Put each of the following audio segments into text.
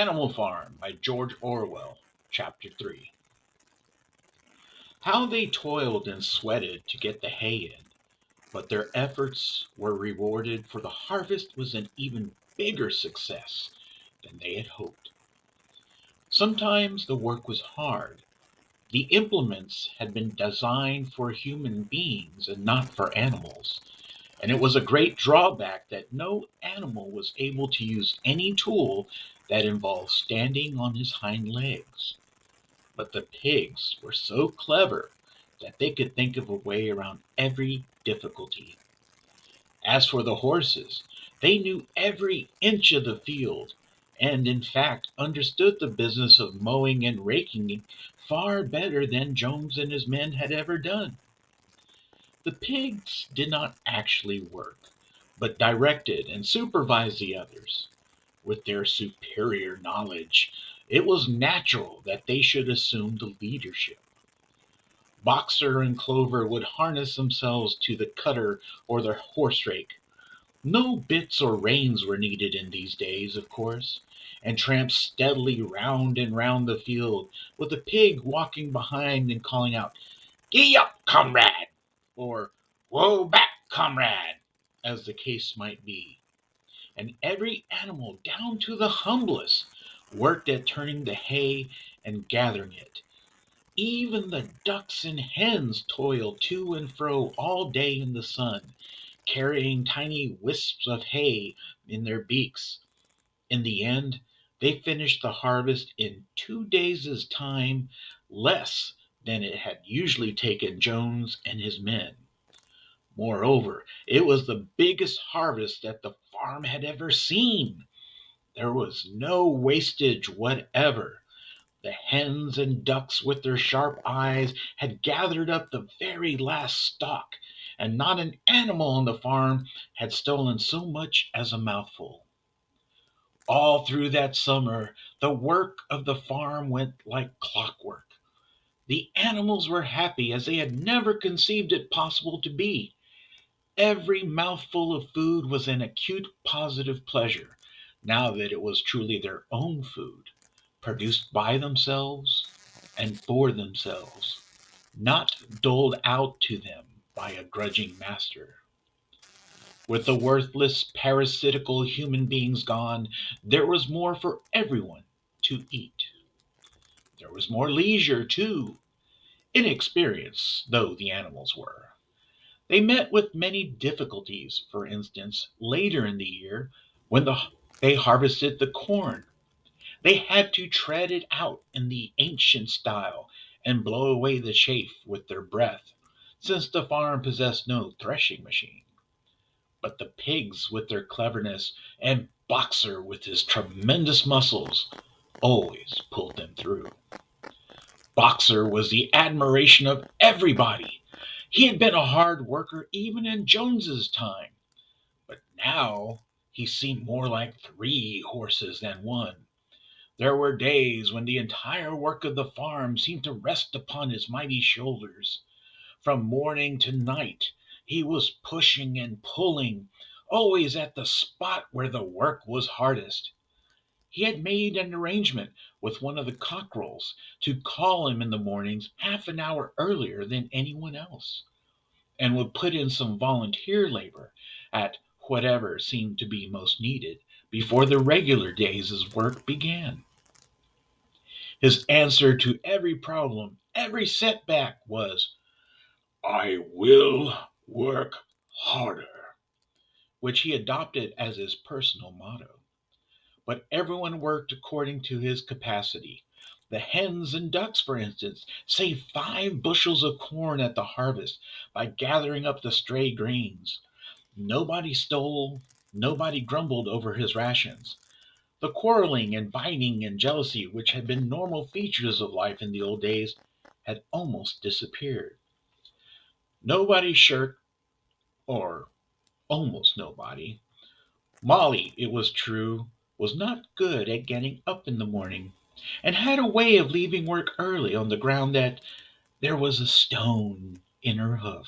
Animal Farm by George Orwell, Chapter 3. How they toiled and sweated to get the hay in, but their efforts were rewarded, for the harvest was an even bigger success than they had hoped. Sometimes the work was hard. The implements had been designed for human beings and not for animals, and it was a great drawback that no animal was able to use any tool that involved standing on his hind legs. But the pigs were so clever that they could think of a way around every difficulty. As for the horses, they knew every inch of the field, and in fact understood the business of mowing and raking far better than Jones and his men had ever done. The pigs did not actually work, but directed and supervised the others. With their superior knowledge, it was natural that they should assume the leadership. Boxer and Clover would harness themselves to the cutter or the horse rake. No bits or reins were needed in these days, of course, and tramped steadily round and round the field, with a pig walking behind and calling out, "Gee up, comrade!" or "Whoa back, comrade!" as the case might be. And every animal, down to the humblest, worked at turning the hay and gathering it. Even the ducks and hens toiled to and fro all day in the sun, carrying tiny wisps of hay in their beaks. In the end, they finished the harvest in 2 days' time, less than it had usually taken Jones and his men. Moreover, it was the biggest harvest that the farm had ever seen. There was no wastage whatever. The hens and ducks, with their sharp eyes, had gathered up the very last stalk, and not an animal on the farm had stolen so much as a mouthful. All through that summer, the work of the farm went like clockwork. The animals were happy as they had never conceived it possible to be. Every mouthful of food was an acute positive pleasure, now that it was truly their own food, produced by themselves and for themselves, not doled out to them by a grudging master. With the worthless, parasitical human beings gone, there was more for everyone to eat. There was more leisure, too, inexperienced though the animals were. They met with many difficulties. For instance, later in the year, when they harvested the corn, they had to tread it out in the ancient style and blow away the chaff with their breath, since the farm possessed no threshing machine. But the pigs, with their cleverness, and Boxer, with his tremendous muscles, always pulled them through. Boxer was the admiration of everybody. He had been a hard worker even in Jones's time, but now he seemed more like 3 horses than one. There were days when the entire work of the farm seemed to rest upon his mighty shoulders. From morning to night he was pushing and pulling, always at the spot where the work was hardest. He had made an arrangement with one of the cockerels to call him in the mornings half an hour earlier than anyone else, and would put in some volunteer labor at whatever seemed to be most needed before the regular day's work began. His answer to every problem, every setback, was, "I will work harder," which he adopted as his personal motto. But everyone worked according to his capacity. The hens and ducks, for instance, saved 5 bushels of corn at the harvest by gathering up the stray grains. Nobody stole, nobody grumbled over his rations. The quarreling and biting and jealousy, which had been normal features of life in the old days, had almost disappeared. Nobody shirked, or almost nobody. Molly, it was true, was not good at getting up in the morning, and had a way of leaving work early on the ground that there was a stone in her hoof.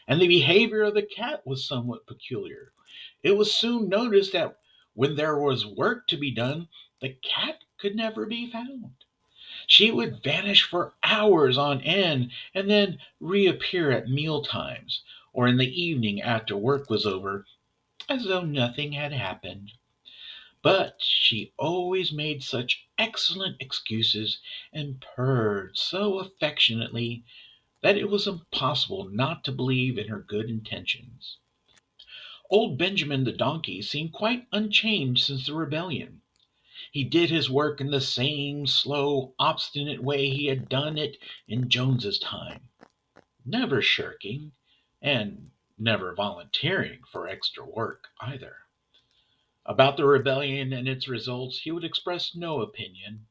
And the behavior of the cat was somewhat peculiar. It was soon noticed that When there was work to be done, the cat could never be found. She would vanish for hours on end and then reappear at meal times or in the evening after work was over, as though nothing had happened. But she always made such excellent excuses and purred so affectionately that it was impossible not to believe in her good intentions. Old Benjamin the donkey seemed quite unchanged since the rebellion. He did his work in the same slow, obstinate way he had done it in Jones's time, never shirking, and never volunteering for extra work either. About the rebellion and its results, he would express no opinion.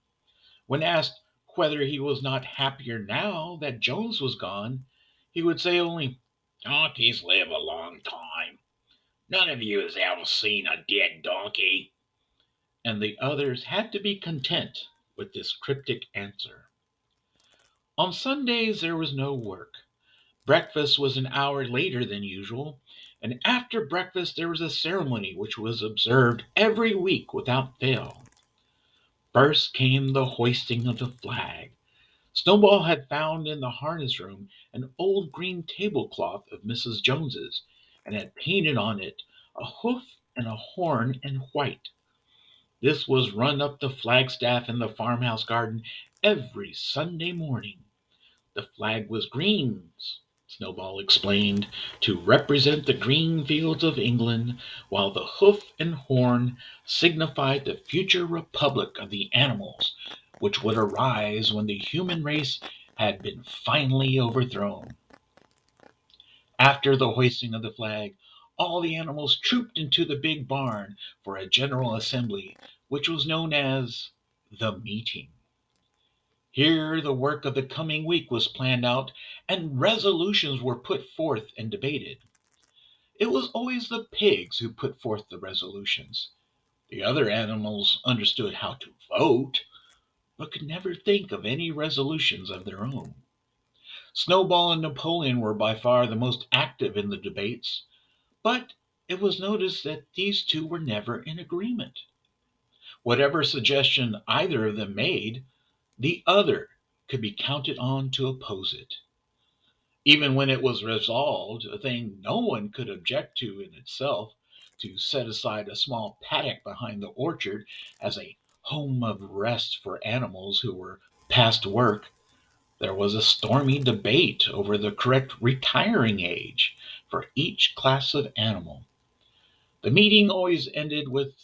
When asked whether he was not happier now that Jones was gone, he would say only, "Donkeys live a long time. None of you has ever seen a dead donkey." And the others had to be content with this cryptic answer. On Sundays there was no work. Breakfast was an hour later than usual, and after breakfast there was a ceremony which was observed every week without fail. First came the hoisting of the flag. Snowball had found in the harness room an old green tablecloth of Mrs. Jones's, and had painted on it a hoof and a horn in white. This was run up the flagstaff in the farmhouse garden every Sunday morning. The flag was green, Snowball explained, to represent the green fields of England, while the hoof and horn signified the future republic of the animals, which would arise when the human race had been finally overthrown. After the hoisting of the flag, all the animals trooped into the big barn for a general assembly, which was known as the meeting. Here the work of the coming week was planned out, and resolutions were put forth and debated. It was always the pigs who put forth the resolutions. The other animals understood how to vote, but could never think of any resolutions of their own. Snowball and Napoleon were by far the most active in the debates, but it was noticed that these two were never in agreement. Whatever suggestion either of them made, the other could be counted on to oppose it. Even when it was resolved, a thing no one could object to in itself, to set aside a small paddock behind the orchard as a home of rest for animals who were past work, there was a stormy debate over the correct retiring age for each class of animal. The meeting always ended with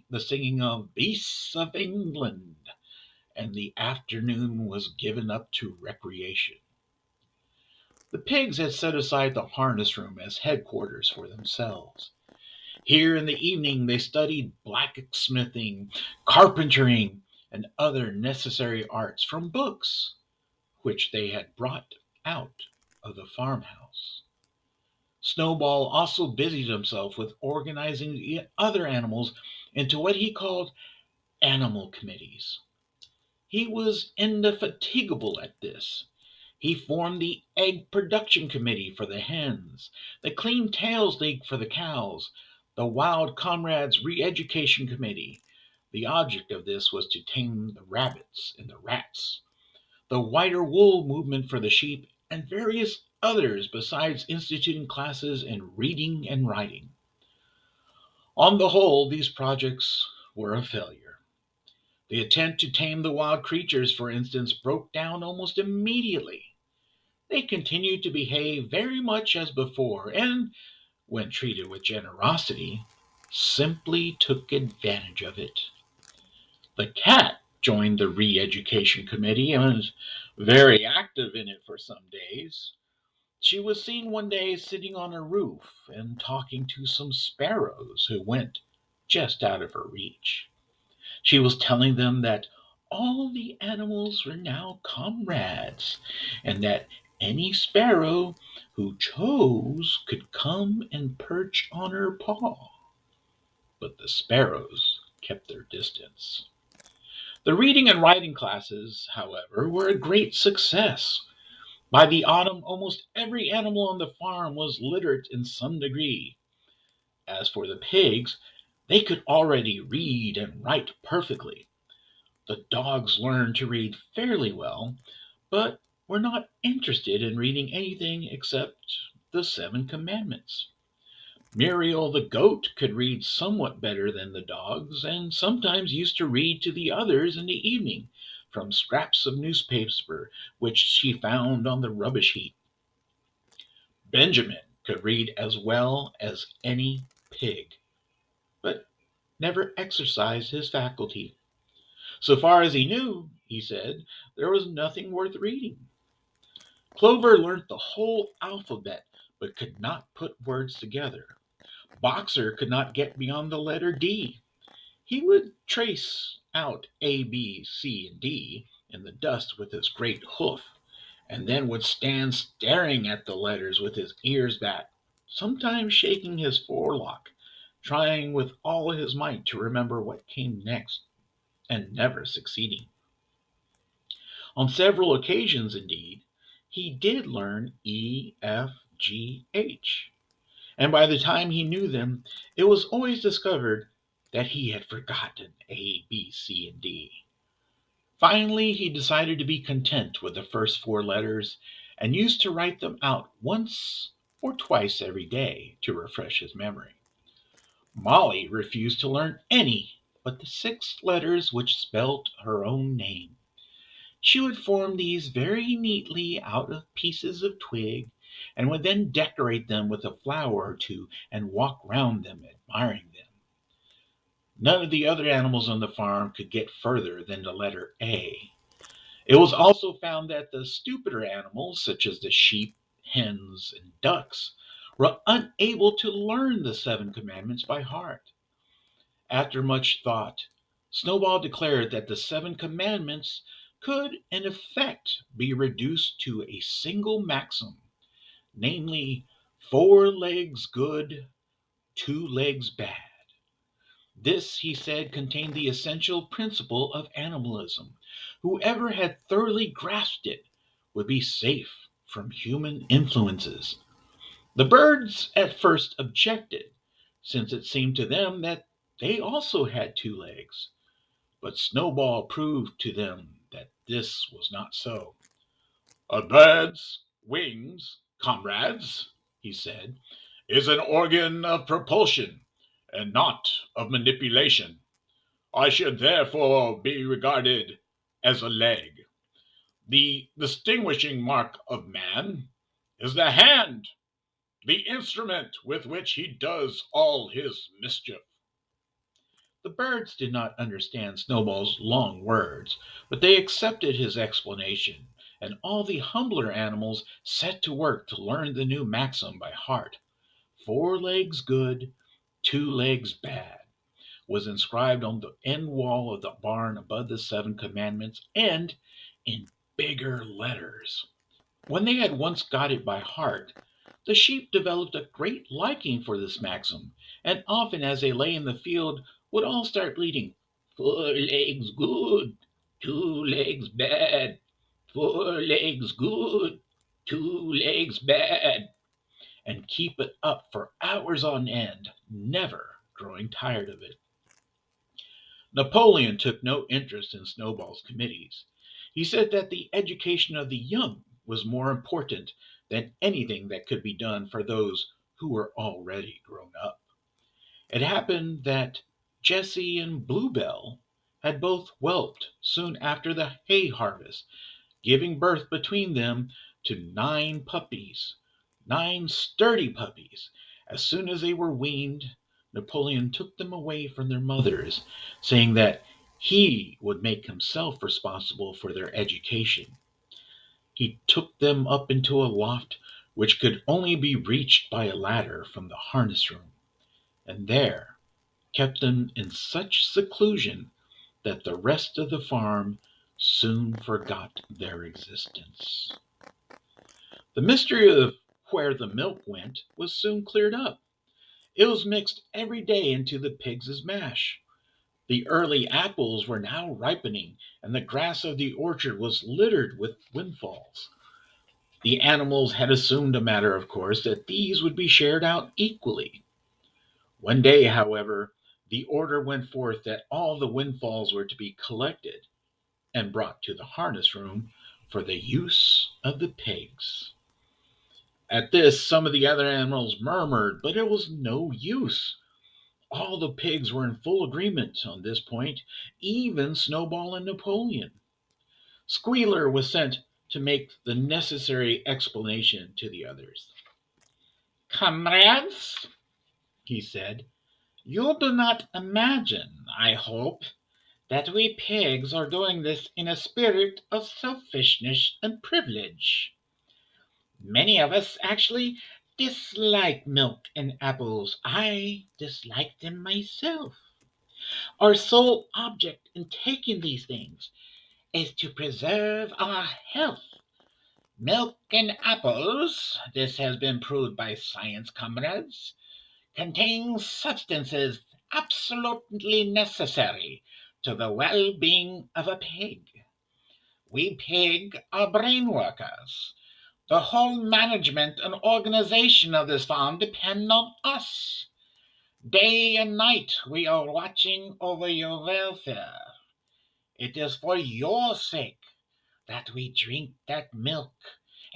the singing of Beasts of England, and the afternoon was given up to recreation. The pigs had set aside the harness room as headquarters for themselves. Here in the evening they studied blacksmithing, carpentering, and other necessary arts from books which they had brought out of the farmhouse. Snowball also busied himself with organizing the other animals into what he called animal committees. He was indefatigable at this. He formed the Egg Production Committee for the hens, the Clean Tails League for the cows, the Wild Comrades Re-Education Committee. The object of this was to tame the rabbits and the rats, the Whiter Wool Movement for the sheep, and various others besides instituting classes in reading and writing. On the whole, these projects were a failure. The attempt to tame the wild creatures, for instance, broke down almost immediately. They continued to behave very much as before, and, when treated with generosity, simply took advantage of it. The cat joined the re education committee and was very active in it for some days. She was seen one day sitting on a roof and talking to some sparrows who went just out of her reach. She was telling them that all the animals were now comrades, and that any sparrow who chose could come and perch on her paw. But the sparrows kept their distance. The reading and writing classes, however, were a great success. By the autumn, almost every animal on the farm was literate in some degree. As for the pigs, They could already read and write perfectly. The dogs learned to read fairly well, but were not interested in reading anything except the Seven Commandments. Muriel the goat could read somewhat better than the dogs, and sometimes used to read to the others in the evening from scraps of newspaper which she found on the rubbish heap. Benjamin could read as well as any pig, but never exercised his faculty. So far as he knew, he said, there was nothing worth reading. Clover learnt the whole alphabet, but could not put words together. Boxer could not get beyond the letter D. He would trace out A, B, C, and D in the dust with his great hoof, and then would stand staring at the letters with his ears back, sometimes shaking his forelock, trying with all his might to remember what came next, and never succeeding. On several occasions, indeed, he did learn E, F, G, H, and by the time he knew them, it was always discovered that he had forgotten A, B, C, and D. Finally, he decided to be content with the first four letters and used to write them out once or twice every day to refresh his memory. Molly refused to learn any but the six letters which spelt her own name. She would form these very neatly out of pieces of twig, and would then decorate them with a flower or two and walk round them admiring them. None of the other animals on the farm could get further than the letter A. It was also found that the stupider animals, such as the sheep, hens, and ducks, were unable to learn the Seven Commandments by heart. After much thought, Snowball declared that the Seven Commandments could, in effect, be reduced to a single maxim, namely, four legs good, two legs bad. This, he said, contained the essential principle of animalism. Whoever had thoroughly grasped it would be safe from human influences. The birds at first objected, since it seemed to them that they also had two legs. But Snowball proved to them that this was not so. "A bird's wings, comrades," he said, "is an organ of propulsion, and not of manipulation. I should therefore be regarded as a leg. The distinguishing mark of man is the hand, the instrument with which he does all his mischief." The birds did not understand Snowball's long words, but they accepted his explanation, and all the humbler animals set to work to learn the new maxim by heart. Four legs good, two legs bad was inscribed on the end wall of the barn above the Seven Commandments, and in bigger letters. When they had once got it by heart, the sheep developed a great liking for this maxim, and often as they lay in the field would all start bleating, "Four legs good, two legs bad, four legs good, two legs bad," and keep it up for hours on end, never growing tired of it. Napoleon took no interest in Snowball's committees. He said that the education of the young was more important than anything that could be done for those who were already grown up. It happened that Jessie and Bluebell had both whelped soon after the hay harvest, giving birth between them to nine puppies, nine sturdy puppies. As soon as they were weaned, Napoleon took them away from their mothers, saying that he would make himself responsible for their education. He took them up into a loft which could only be reached by a ladder from the harness room, and there kept them in such seclusion that the rest of the farm soon forgot their existence. The mystery of where the milk went was soon cleared up. It was mixed every day into the pigs' mash. The early apples were now ripening, and the grass of the orchard was littered with windfalls. The animals had assumed a matter of course that these would be shared out equally. One day, however, The order went forth that all the windfalls were to be collected and brought to the harness room for the use of the pigs. At this, some of the other animals murmured, but it was no use. All the pigs were in full agreement on this point, even Snowball and Napoleon. Squealer was sent to make the necessary explanation to the others. "Comrades," he said, "you do not imagine, I hope, that we pigs are doing this in a spirit of selfishness and privilege. Many of us actually dislike milk and apples. I dislike them myself. Our sole object in taking these things is to preserve our health. Milk and apples, this has been proved by science, comrades, contain substances absolutely necessary to the well-being of a pig. We pig are brain workers. The whole management and organization of this farm depend on us. Day and night we are watching over your welfare. It is for your sake that we drink that milk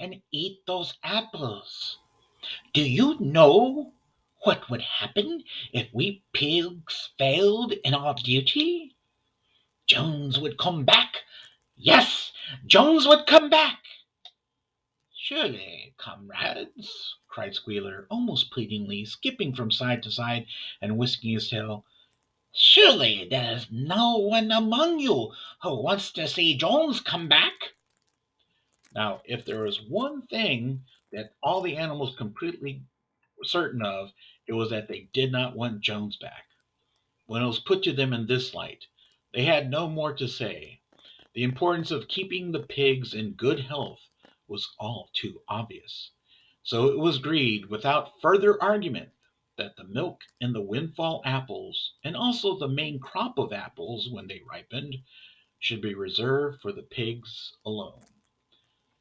and eat those apples. Do you know what would happen if we pigs failed in our duty? Jones would come back. Yes, Jones would come back. Surely, comrades, cried Squealer, almost pleadingly, skipping from side to side and whisking his tail. Surely there is no one among you who wants to see Jones come back. Now, if there was one thing that all the animals completely were certain of, it was that they did not want Jones back. When it was put to them in this light, they had no more to say. The importance of keeping the pigs in good health was all too obvious. So it was agreed without further argument that the milk in the windfall apples, and also the main crop of apples when they ripened, should be reserved for the pigs alone.